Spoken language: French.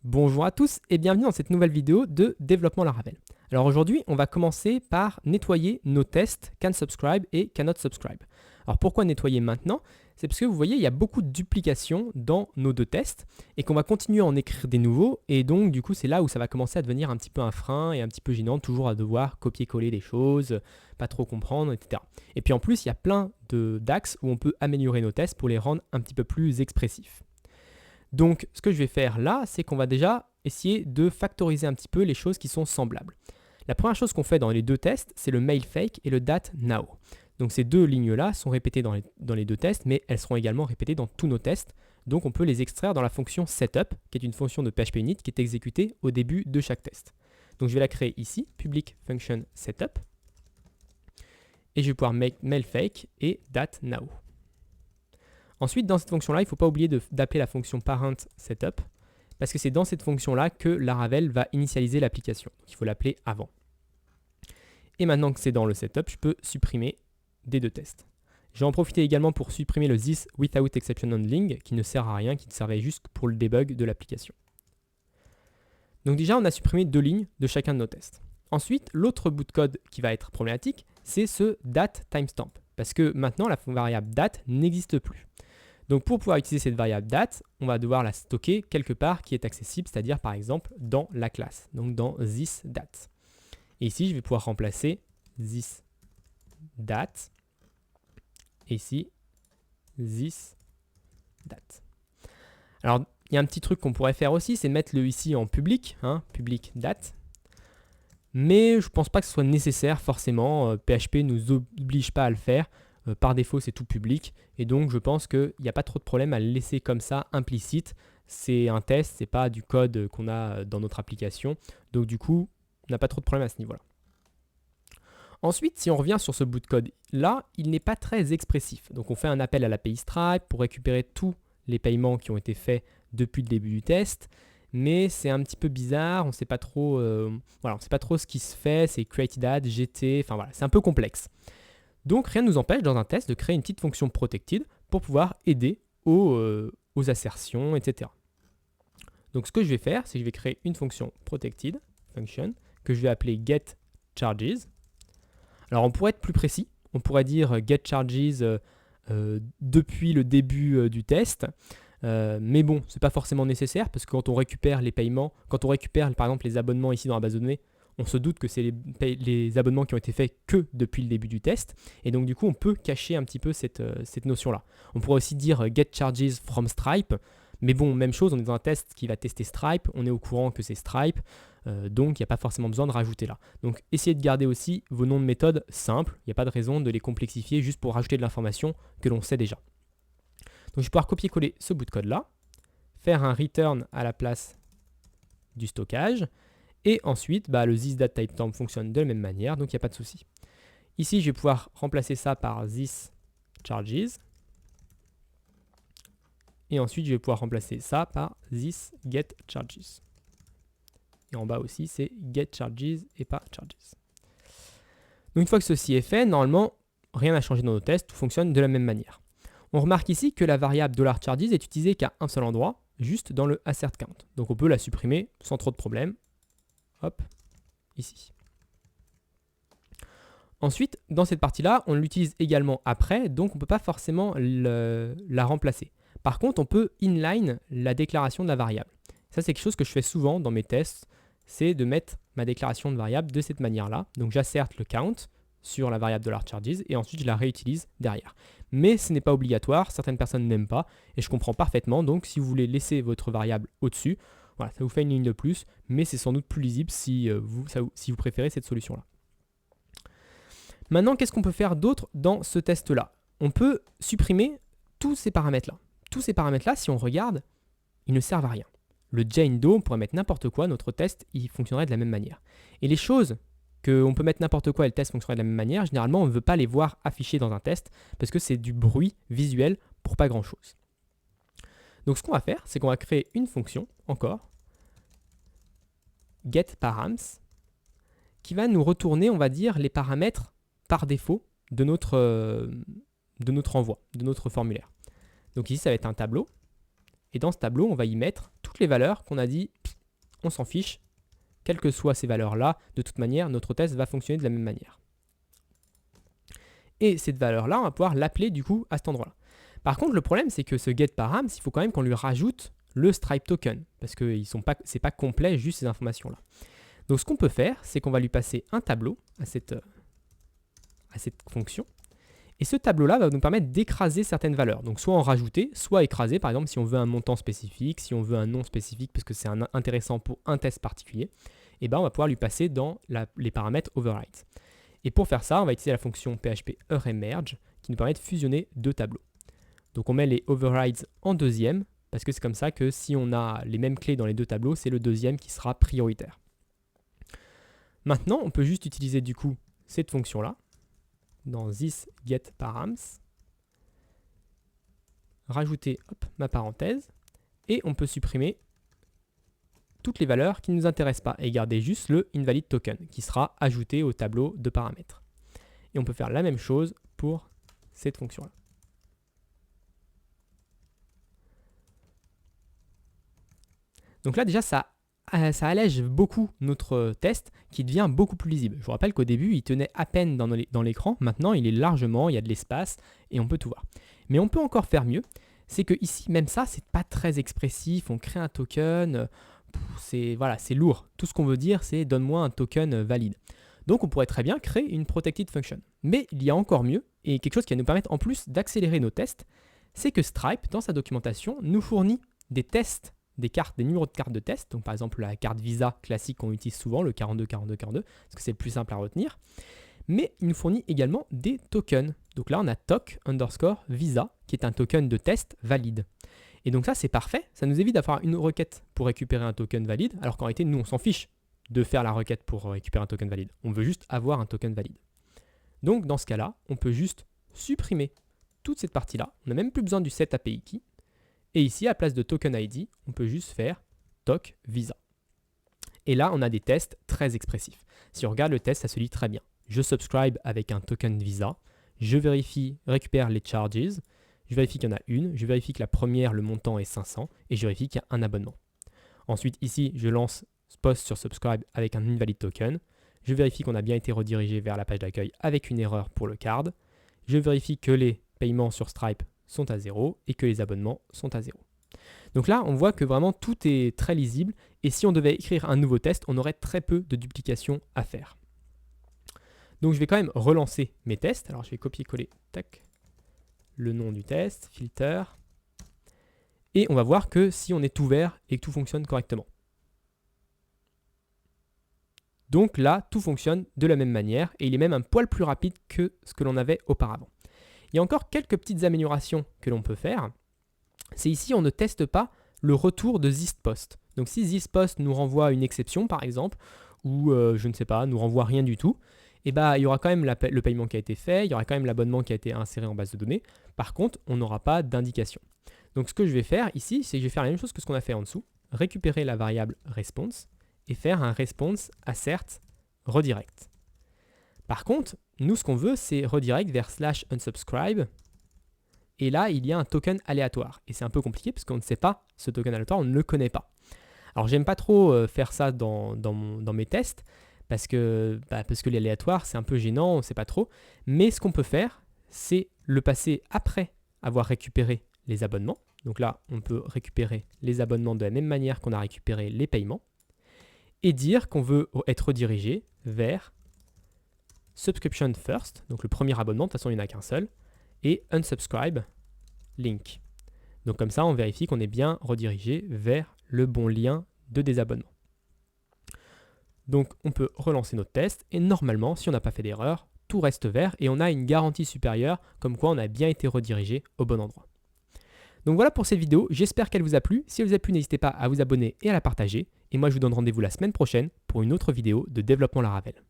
Bonjour à tous et bienvenue dans cette nouvelle vidéo de développement Laravel. Alors aujourd'hui, on va commencer par nettoyer nos tests CanSubscribe et CannotSubscribe. Alors pourquoi nettoyer maintenant? C'est parce que vous voyez, il y a beaucoup de duplications dans nos deux tests et qu'on va continuer à en écrire des nouveaux et donc du coup, c'est là où ça va commencer à devenir un petit peu un frein et un petit peu gênant, toujours à devoir copier-coller des choses, pas trop comprendre, etc. Et puis en plus, il y a plein d'axes où on peut améliorer nos tests pour les rendre un petit peu plus expressifs. Donc, ce que je vais faire là, c'est qu'on va déjà essayer de factoriser un petit peu les choses qui sont semblables. La première chose qu'on fait dans les deux tests, c'est le mail fake et le date now. Donc ces deux lignes-là sont répétées dans les deux tests, mais elles seront également répétées dans tous nos tests. Donc on peut les extraire dans la fonction setup, qui est une fonction de PHP Unit qui est exécutée au début de chaque test. Donc je vais la créer ici, public function setup, et je vais pouvoir make mail fake et date now. Ensuite, dans cette fonction-là, il ne faut pas oublier d'appeler la fonction parent setup, parce que c'est dans cette fonction-là que Laravel va initialiser l'application. Donc il faut l'appeler avant. Et maintenant que c'est dans le setup, je peux supprimer des deux tests. Je vais en profiter également pour supprimer le this without exception handling, qui ne sert à rien, qui servait juste pour le debug de l'application. Donc déjà, on a supprimé deux lignes de chacun de nos tests. Ensuite, l'autre bout de code qui va être problématique, c'est ce date timestamp, parce que maintenant, la variable date n'existe plus. Donc pour pouvoir utiliser cette variable date, on va devoir la stocker quelque part qui est accessible, c'est-à-dire par exemple dans la classe, donc dans this date. Et ici, je vais pouvoir remplacer this date, et ici, this date. Alors, il y a un petit truc qu'on pourrait faire aussi, c'est mettre le ici en public, public date. Mais je ne pense pas que ce soit nécessaire forcément, PHP ne nous oblige pas à le faire. Par défaut, c'est tout public. Et donc, je pense qu'il n'y a pas trop de problème à le laisser comme ça, implicite. C'est un test, ce n'est pas du code qu'on a dans notre application. Donc, du coup, on n'a pas trop de problème à ce niveau-là. Ensuite, si on revient sur ce bout de code-là, il n'est pas très expressif. Donc, on fait un appel à l'API Stripe pour récupérer tous les paiements qui ont été faits depuis le début du test. Mais c'est un petit peu bizarre, on ne sait pas trop, on sait pas trop ce qui se fait. C'est created add, GT, enfin voilà, c'est un peu complexe. Donc rien ne nous empêche dans un test de créer une petite fonction protected pour pouvoir aider aux assertions, etc. Donc ce que je vais faire, c'est que je vais créer une fonction protected function que je vais appeler getCharges. Alors on pourrait être plus précis, on pourrait dire getCharges depuis le début du test. Mais bon, c'est pas forcément nécessaire parce que quand on récupère les paiements, quand on récupère par exemple les abonnements ici dans la base de données, on se doute que c'est les abonnements qui ont été faits que depuis le début du test. Et donc du coup, on peut cacher un petit peu cette notion-là. On pourrait aussi dire get charges from Stripe. Mais bon, même chose, on est dans un test qui va tester Stripe. On est au courant que c'est Stripe. Donc il n'y a pas forcément besoin de rajouter là. Donc essayez de garder aussi vos noms de méthode simples. Il n'y a pas de raison de les complexifier juste pour rajouter de l'information que l'on sait déjà. Donc je vais pouvoir copier-coller ce bout de code-là, faire un return à la place du stockage, et ensuite le thisDateTimestamp fonctionne de la même manière, donc il n'y a pas de souci. Ici, je vais pouvoir remplacer ça par thisCharges, et ensuite je vais pouvoir remplacer ça par thisGetCharges. Et en bas aussi, c'est getCharges et pas charges. Donc une fois que ceci est fait, normalement, rien n'a changé dans nos tests, tout fonctionne de la même manière. On remarque ici que la variable $charges est utilisée qu'à un seul endroit, juste dans le assertCount. Donc on peut la supprimer sans trop de problème. Hop, ici. Ensuite, dans cette partie-là, on l'utilise également après, donc on ne peut pas forcément la remplacer. Par contre, on peut inline la déclaration de la variable. Ça, c'est quelque chose que je fais souvent dans mes tests, c'est de mettre ma déclaration de variable de cette manière-là. Donc j'asserte le count sur la variable $charges et ensuite je la réutilise derrière. Mais ce n'est pas obligatoire, certaines personnes n'aiment pas et je comprends parfaitement. Donc si vous voulez laisser votre variable au-dessus, voilà, ça vous fait une ligne de plus, mais c'est sans doute plus lisible si vous préférez cette solution-là. Maintenant, qu'est-ce qu'on peut faire d'autre dans ce test-là? On peut supprimer tous ces paramètres-là. Tous ces paramètres-là, si on regarde, ils ne servent à rien. Le Jane-Do, on pourrait mettre n'importe quoi, notre test, il fonctionnerait de la même manière. Et les choses qu'on peut mettre n'importe quoi et le test fonctionnerait de la même manière, généralement, on ne veut pas les voir affichées dans un test parce que c'est du bruit visuel pour pas grand-chose. Donc ce qu'on va faire, c'est qu'on va créer une fonction, encore, getParams, qui va nous retourner, on va dire, les paramètres par défaut de notre envoi, de notre formulaire. Donc ici, ça va être un tableau. Et dans ce tableau, on va y mettre toutes les valeurs qu'on a dit on s'en fiche. Quelles que soient ces valeurs-là, de toute manière, notre test va fonctionner de la même manière. Et cette valeur-là, on va pouvoir l'appeler du coup à cet endroit-là. Par contre, le problème, c'est que ce getParams, il faut quand même qu'on lui rajoute le Stripe token, parce que ce n'est pas complet, juste ces informations-là. Donc ce qu'on peut faire, c'est qu'on va lui passer un tableau à cette fonction. Et ce tableau-là va nous permettre d'écraser certaines valeurs. Donc soit en rajouter, soit écraser, par exemple si on veut un montant spécifique, si on veut un nom spécifique, parce que c'est intéressant pour un test particulier, et ben on va pouvoir lui passer dans les paramètres overrides. Et pour faire ça, on va utiliser la fonction PHP EREMERGE qui nous permet de fusionner deux tableaux. Donc on met les overrides en deuxième, parce que c'est comme ça que si on a les mêmes clés dans les deux tableaux, c'est le deuxième qui sera prioritaire. Maintenant, on peut juste utiliser du coup cette fonction-là, dans this getParams, rajouter ma parenthèse, et on peut supprimer toutes les valeurs qui ne nous intéressent pas et garder juste le invalid token qui sera ajouté au tableau de paramètres. Et on peut faire la même chose pour cette fonction-là. Donc là déjà ça allège beaucoup notre test qui devient beaucoup plus lisible. Je vous rappelle qu'au début il tenait à peine dans l'écran, maintenant il est largement, il y a de l'espace et on peut tout voir. Mais on peut encore faire mieux, c'est que ici même ça c'est pas très expressif, on crée un token, c'est lourd. Tout ce qu'on veut dire c'est donne-moi un token valide. Donc on pourrait très bien créer une protected function. Mais il y a encore mieux et quelque chose qui va nous permettre en plus d'accélérer nos tests, c'est que Stripe dans sa documentation nous fournit des tests, des numéros de carte de test, donc par exemple la carte Visa classique qu'on utilise souvent, le 42, 42, 42, parce que c'est le plus simple à retenir, mais il nous fournit également des tokens. Donc là on a toc_visa, qui est un token de test valide. Et donc ça c'est parfait, ça nous évite d'avoir une requête pour récupérer un token valide, alors qu'en réalité nous on s'en fiche de faire la requête pour récupérer un token valide, on veut juste avoir un token valide. Donc dans ce cas-là, on peut juste supprimer toute cette partie-là, on n'a même plus besoin du set API key. Et ici, à la place de token ID, on peut juste faire toc visa. Et là, on a des tests très expressifs. Si on regarde le test, ça se lit très bien. Je subscribe avec un token visa, je récupère les charges, je vérifie qu'il y en a une, je vérifie que la première, le montant est 500, et je vérifie qu'il y a un abonnement. Ensuite, ici, je lance post sur subscribe avec un invalid token, je vérifie qu'on a bien été redirigé vers la page d'accueil avec une erreur pour le card, je vérifie que les paiements sur Stripe sont à 0 et que les abonnements sont à 0. Donc là, on voit que vraiment tout est très lisible et si on devait écrire un nouveau test, on aurait très peu de duplication à faire. Donc je vais quand même relancer mes tests. Alors je vais copier-coller le nom du test, filter, et on va voir que si on est ouvert et que tout fonctionne correctement. Donc là, tout fonctionne de la même manière et il est même un poil plus rapide que ce que l'on avait auparavant. Il y a encore quelques petites améliorations que l'on peut faire. C'est ici, on ne teste pas le retour de ThisPost. Donc si ThisPost nous renvoie une exception par exemple, ou je ne sais pas, nous renvoie rien du tout, et bah, il y aura quand même le paiement qui a été fait, il y aura quand même l'abonnement qui a été inséré en base de données. Par contre, on n'aura pas d'indication. Donc ce que je vais faire ici, c'est que je vais faire la même chose que ce qu'on a fait en dessous, récupérer la variable response et faire un response assert redirect. Par contre, nous, ce qu'on veut, c'est redirect vers /unsubscribe. Et là, il y a un token aléatoire. Et c'est un peu compliqué parce qu'on ne sait pas ce token aléatoire, on ne le connaît pas. Alors, j'aime pas trop faire ça dans mes tests parce que l'aléatoire, c'est un peu gênant, on ne sait pas trop. Mais ce qu'on peut faire, c'est le passer après avoir récupéré les abonnements. Donc là, on peut récupérer les abonnements de la même manière qu'on a récupéré les paiements et dire qu'on veut être redirigé vers subscription first, donc le premier abonnement, de toute façon il n'y en a qu'un seul, et unsubscribe link. Donc comme ça, on vérifie qu'on est bien redirigé vers le bon lien de désabonnement. Donc on peut relancer notre test et normalement, si on n'a pas fait d'erreur, tout reste vert et on a une garantie supérieure comme quoi on a bien été redirigé au bon endroit. Donc voilà pour cette vidéo, j'espère qu'elle vous a plu. Si elle vous a plu, n'hésitez pas à vous abonner et à la partager. Et moi je vous donne rendez-vous la semaine prochaine pour une autre vidéo de développement Laravel.